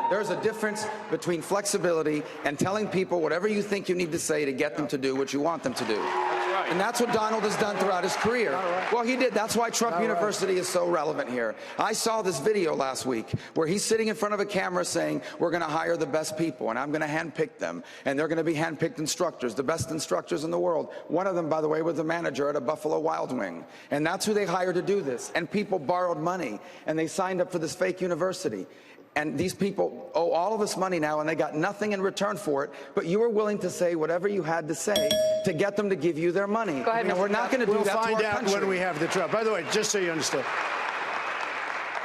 There's a difference between flexibility and telling people whatever you think you need to say to get them to do what you want them to do. And that's what Donald has done throughout his career. Well, he did. That's why Trump University is so relevant here. I saw this video last week where he's sitting in front of a camera saying, we're going to hire the best people, and I'm going to handpick them, and they're going to be handpicked instructors, the best instructors in the world. One of them, by the way, was a manager at a Buffalo Wild Wing. And that's who they hired to do this. And people borrowed money, and they signed up for this fake university. And these people owe all of this money now, and they got nothing in return for it. But you were willing to say whatever you had to say to get them to give you their money. Go ahead, and we're not going to do that to our country. We'll find out when we have the trial. By the way, just so you understand,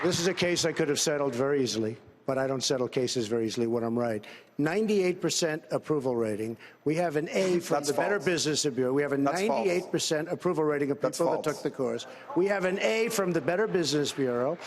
this is a case I could have settled very easily, but I don't settle cases very easily when I'm right. 98% approval rating. We have an A from the Better Business Bureau. We have a 98% approval rating of people that took the course. We have an A from the Better Business Bureau,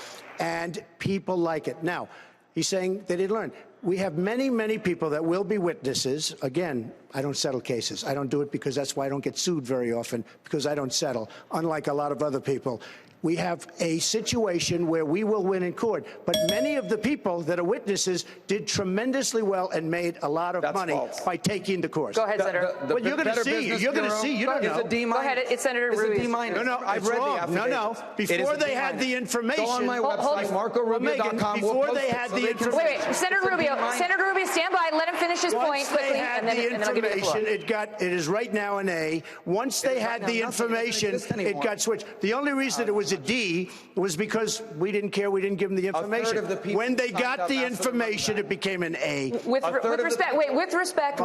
and people like it. Now, he's saying they didn't learn. We have many, many people that will be witnesses. Again, I don't settle cases. I don't do it because that's why I don't get sued very often, because I don't settle, unlike a lot of other people. We have a situation where we will win in court. But many of the people that are witnesses did tremendously well and made a lot of money by taking the course. Go ahead, Senator. Well, you're going to see. You're going to see. You don't know. It's a D minus. Go ahead. It's Senator Ruiz. It's a D minus. No, I've read the affidavit. No. Before they had the information. Go on my website, MarcoRubio.com. Before they had the information. Wait. Senator Rubio, stand by. Let him finish his point quickly, and then I'll give you the floor. It is right now an A. Once they had the information, it got switched. The only reason it was a D was because we didn't care. We didn't give them the information. When they got the information, it became an A. With respect,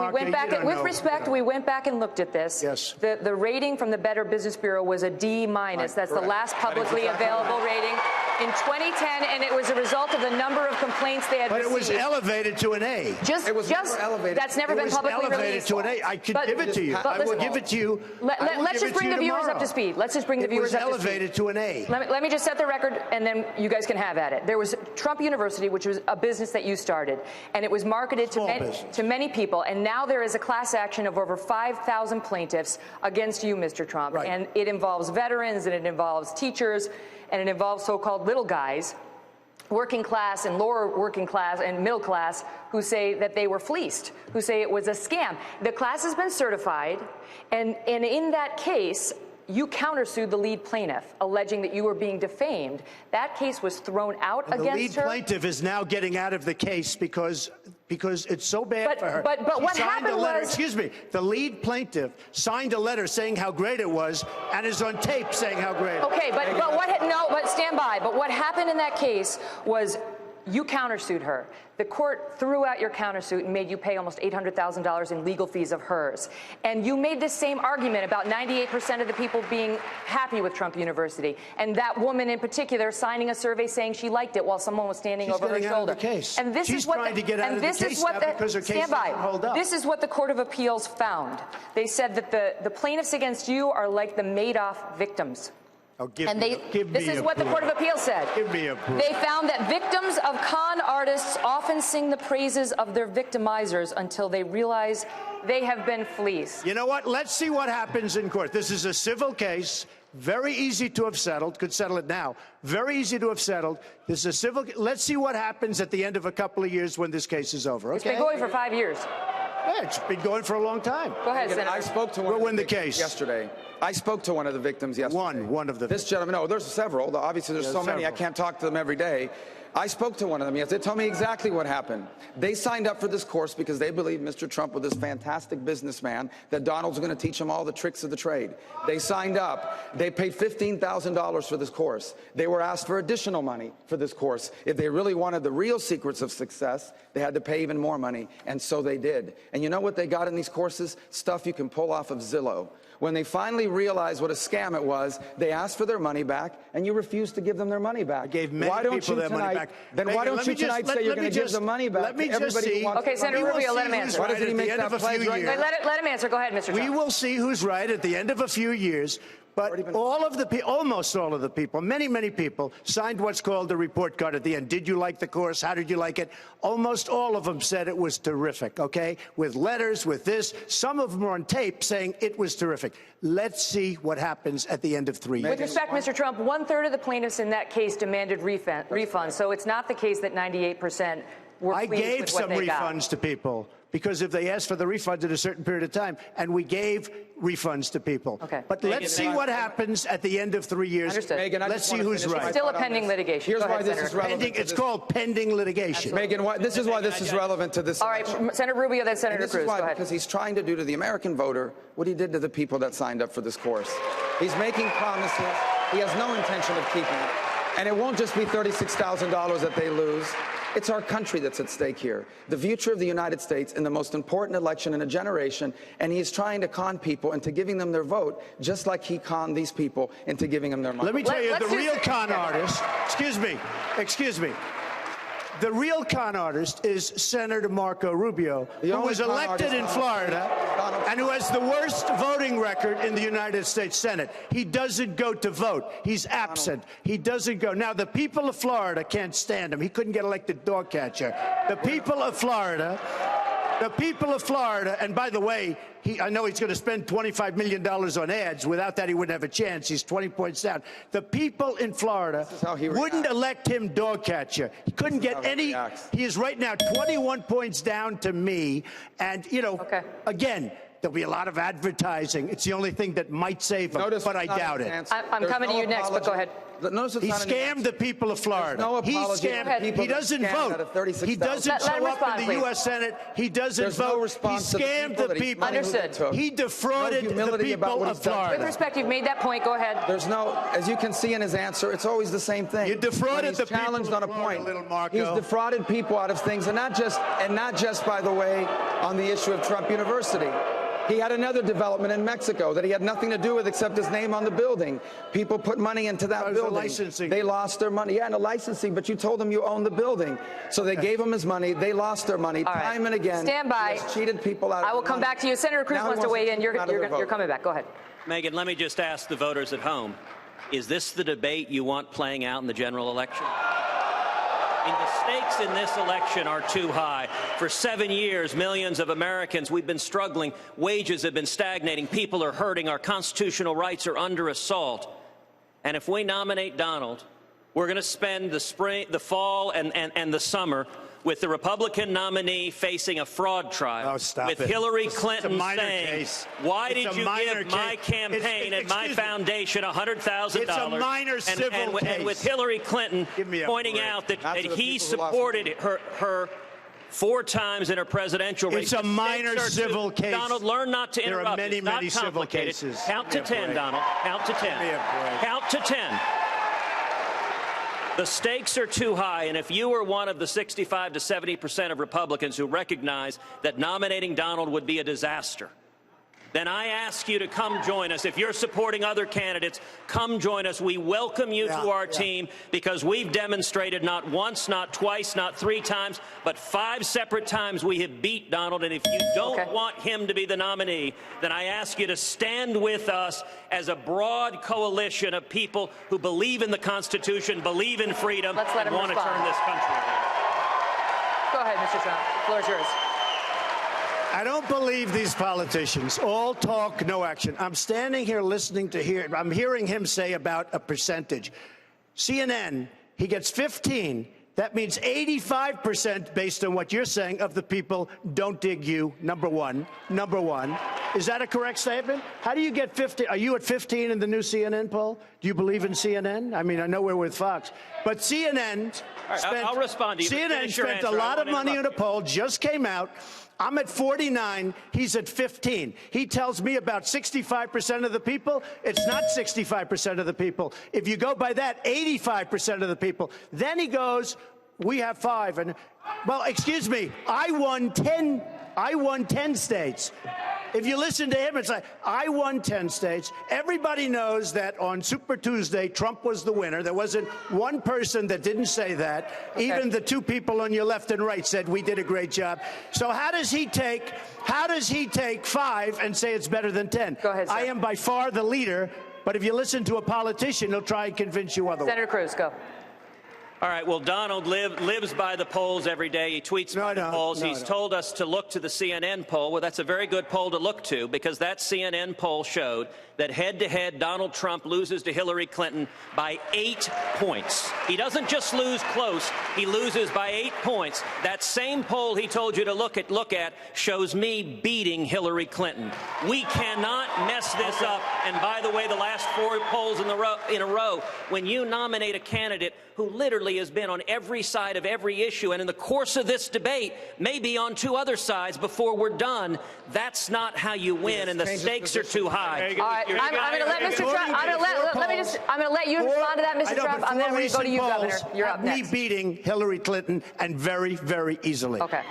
we went back and looked at this. Yes. The rating from the Better Business Bureau was a D minus. That's the last publicly available rating in 2010, and it was a result of the number of complaints they had received. But it was elevated to an A. That's never been publicly elevated to an A. I could give it to you. I will give it to you. Let's just bring the viewers up to speed. Let's just bring the viewers up to speed. It was elevated to an A. Let me just set the record, and then you guys can have at it. There was Trump University, which was a business that you started, and it was marketed to many people. And now there is a class action of over 5,000 plaintiffs against you, Mr. Trump. Right. And it involves veterans, and it involves teachers, and it involves so-called little guys, working class and lower working class and middle class, who say that they were fleeced, who say it was a scam. The class has been certified, and in that case, you countersued the lead plaintiff, alleging that you were being defamed. That case was thrown out against her. The lead plaintiff is now getting out of the case because it's so bad for her. But what happened was... Excuse me. The lead plaintiff signed a letter saying how great it was and is on tape saying how great it was. Okay, but stand by. But what happened in that case was you countersued her. The court threw out your countersuit and made you pay almost $800,000 in legal fees of hers. And you made this same argument about 98% of the people being happy with Trump University. And that woman in particular signing a survey saying she liked it while someone was standing over her shoulder. And this is what trying to get out of the case now because her case doesn't hold up. This is what the Court of Appeals found. They said that the plaintiffs against you are like the Madoff victims. This is what the Court of Appeals said. Give me a proof. They found that victims of con artists often sing the praises of their victimizers until they realize they have been fleeced. You know what? Let's see what happens in court. This is a civil case. Very easy to have settled. Could settle it now. Very easy to have settled. This is a civil. Let's see what happens at the end of a couple of years when this case is over. Okay? It's been going for 5 years. Yeah, it's been going for a long time. Go ahead, Senator. I spoke to one of the victims yesterday. I spoke to one of the victims yesterday. One of the This gentleman, no, there's several. Obviously, there's so many, I can't talk to them every day. I spoke to one of them yesterday. They told me exactly what happened. They signed up for this course because they believe Mr. Trump was this fantastic businessman, that Donald's going to teach them all the tricks of the trade. They signed up. They paid $15,000 for this course. They were asked for additional money for this course. If they really wanted the real secrets of success, they had to pay even more money, and so they did. And you know what they got in these courses? Stuff you can pull off of Zillow. When they finally realized what a scam it was, they asked for their money back, and you refused to give them their money back. I gave many people their money back. Then why don't you tonight say you're going to give the money back? Let me just see. Okay, Senator Rubio, let him answer. Why doesn't he make that pledge right now? Let him answer. Go ahead, Mr. Trump. We will see who's right at the end of a few years. But almost all of the people, many people, signed what's called a report card at the end. Did you like the course? How did you like it? Almost all of them said it was terrific, okay? With letters, with this. Some of them are on tape saying it was terrific. Let's see what happens at the end of 3 years. With respect, Mr. Trump, 1/3 of the plaintiffs in that case demanded refunds. So it's not the case that 98% were I pleased gave with what some they got. refunds to people because if they asked for the refund in a certain period of time, and we gave refunds to people. Okay. But let's see what happens at the end of 3 years. Understood. Megan, I Let's just see wanna who's finish my right. Still a thought on pending this. litigation. Here's Go why ahead, this Senator. is relevant. Pending, to it's this. called pending litigation. Megan, this is why this is relevant to this All election. right, Senator Rubio, then Senator And this Cruz. is why, Go ahead. because he's trying to do to the American voter what he did to the people that signed up for this course. He's making promises he has no intention of keeping. And it won't just be $36,000 that they lose. It's our country that's at stake here. The future of the United States in the most important election in a generation, and he's trying to con people into giving them their vote, just like he conned these people into giving them their money. Let me tell you, Let's the do- real con artist, excuse me. The real con artist is Senator Marco Rubio, The who only was con elected artist in on- Florida Donald and who has the worst voting record in the United States Senate. He doesn't go to vote. He's absent. He doesn't go. Now, the people of Florida can't stand him. He couldn't get elected dog catcher. The people of Florida, and by the way, I know he's going to spend $25 million on ads. Without that, he wouldn't have a chance. He's 20 points down. The people in Florida how he wouldn't reacts. elect him dog catcher. He couldn't get how he any. reacts. He is right now 21 points down to me. And, Okay. again, there'll be a lot of advertising. It's the only thing that might save him, Notice but I it's not doubt his it. answer. I'm There's coming to no you next, but go apology. ahead. Notice it's He not an scammed answer. the people of Florida. no He apology to scammed. people He that doesn't scammed out vote. of 36,000. He doesn't Let him show up respond, in the please. U.S. Senate. He doesn't There's no vote. He response to the scammed people the that he people. money who they Understood. took. He defrauded No the humility about people what of he's done. With Florida. respect, you've made that point. Go ahead. There's no, as you can see in his answer, it's always the same thing. You defrauded When he's the people challenged of on a Florida, point. little Marco. He's defrauded people out of things, and not just by the way, on the issue of Trump University. He had another development in Mexico that he had nothing to do with except his name on the building. People put money into that was the building. licensing. They lost their money. Yeah, and the licensing, but you told them you own the building. So they gave him his money. They lost their money All right. time and again. Stand by. He has cheated people out of I will their come money. back to you. Senator Cruz Now he wants to wants weigh in. keep You're them out of their vote. coming back. Go ahead. Megan, let me just ask the voters at home, is this the debate you want playing out in the general election? I mean, the stakes in this election are too high. For 7 years, millions of Americans, we've been struggling. Wages have been stagnating. People are hurting. Our constitutional rights are under assault. And if we nominate Donald, we're going to spend the spring, the fall, and the summer with the Republican nominee facing a fraud trial. Oh, stop with it. Hillary It's a Clinton minor saying, case. why It's did a you minor give my case. campaign and my Excuse me. foundation $100,000? It's a minor civil and with case. Hillary Clinton Give me a pointing break. out that, Not that to the he people who lost supported money. her 4 times in her presidential race. It's a The stakes minor are civil case. Donald, learn not to There are interrupt. many, It's not many civil complicated. cases. Count to Give me a 10, break. Donald. Count to 10. me a break. Count to 10. The stakes are too high, and if you are one of the 65 to 70% of Republicans who recognize that nominating Donald would be a disaster, then I ask you to come join us. If you're supporting other candidates, come join us. We welcome you to our team because we've demonstrated not once, not twice, not 3 times, but 5 separate times we have beat Donald. And if you don't want him to be the nominee, then I ask you to stand with us as a broad coalition of people who believe in the Constitution, believe in freedom, Let's let and him want to respond. turn this country around. Go ahead, Mr. Trump. The floor is yours. I don't believe these politicians. All talk, no action. I'm standing here listening to I'm hearing him say about a percentage. CNN, he gets 15. That means 85%, based on what you're saying, of the people don't dig you, number one. Number one. Is that a correct statement? How do you get 50? Are you at 15 in the new CNN poll? Do you believe in CNN? I mean, I know we're with Fox. But CNN right, spent, I'll respond to you. CNN Finish your spent a answer. I lot of won't money on a interrupt you. poll, just came out. I'm at 49. He's at 15. He tells me about 65% of the people. It's not 65% of the people. If you go by that, 85% of the people. Then he goes, we have 5. And, well, excuse me, I won 10 states. If you listen to him, it's like, I won 10 states. Everybody knows that on Super Tuesday, Trump was the winner. There wasn't one person that didn't say that. Okay. Even the 2 people on your left and right said we did a great job. So how does he take 5 and say it's better than 10? Go ahead, sir. I am by far the leader, but if you listen to a politician, he'll try and convince you otherwise. Senator Cruz, go. All right, well, Donald lives by the polls every day. He tweets by the polls. He's told us to look to the CNN poll. Well, that's a very good poll to look to, because that CNN poll showed that head-to-head Donald Trump loses to Hillary Clinton by 8 points. He doesn't just lose close, he loses by 8 points. That same poll he told you to look at shows me beating Hillary Clinton. We cannot mess this up. And by the way, the last 4 polls in a row, when you nominate a candidate who literally has been on every side of every issue, and in the course of this debate, maybe on 2 other sides before we're done, that's not how you win, and the stakes are too high. All right, I'm going to let Mr. Trump. I'm going to let you respond to that, Mr. Trump. I'm going to go to you, Governor. You're up next. Me beating Hillary Clinton, and very, very easily. Okay.